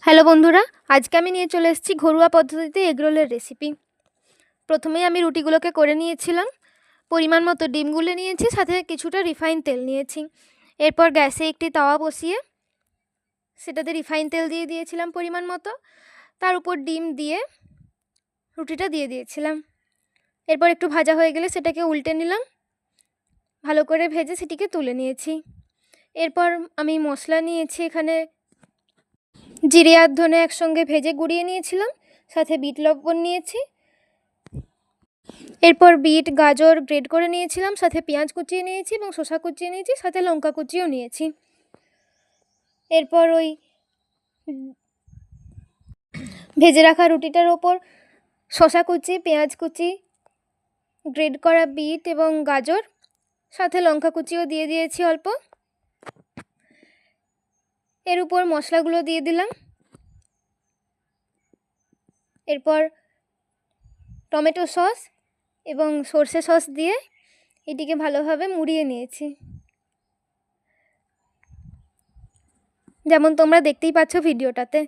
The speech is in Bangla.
হ্যালো বন্ধুরা, আজকে আমি নিয়ে চলে এসেছি ঘরোয়া পদ্ধতিতে এগরোলের রেসিপি। প্রথমেই আমি রুটিগুলোকে করে নিয়েছিলাম। পরিমাণ মতো ডিম গুলে নিয়েছি, সাথে কিছুটা রিফাইন তেল নিয়েছি। এরপর গ্যাসে একটি তাওয়া বসিয়ে সেটাতে রিফাইন তেল দিয়ে দিয়েছিলাম পরিমাণ মতো। তার উপর ডিম দিয়ে রুটিটা দিয়ে দিয়েছিলাম। এরপর একটু ভাজা হয়ে গেলে সেটাকে উল্টে নিলাম। ভালো করে ভেজে সেটিকে তুলে নিয়েছি। এরপর আমি মশলা নিয়েছি, এখানে জিরে আর ধনে একসঙ্গে ভেজে গুঁড়িয়ে নিয়েছিলাম, সাথে বিট লবণ নিয়েছি। এরপর বিট গাজর গ্রেট করে নিয়েছিলাম, সাথে পেঁয়াজ কুচিয়ে নিয়েছি এবং শসা কুচিয়ে নিয়েছি, সাথে লঙ্কা কুচিয়েও নিয়েছি। এরপর ওই ভেজে রাখা রুটিটার ওপর শসা কুচি, পেঁয়াজ কুচি, গ্রেট করা বিট এবং গাজর, সাথে লঙ্কা কুচিও দিয়ে দিয়েছি অল্প। এর উপর মশলাগুলো দিয়ে দিলাম। এরপর টমেটো সস এবং সর্ষে সস দিয়ে এটিকে ভালোভাবে মুড়িয়ে নিয়েছি, যেমন তোমরা দেখতেই পাচ্ছ ভিডিওটাতে।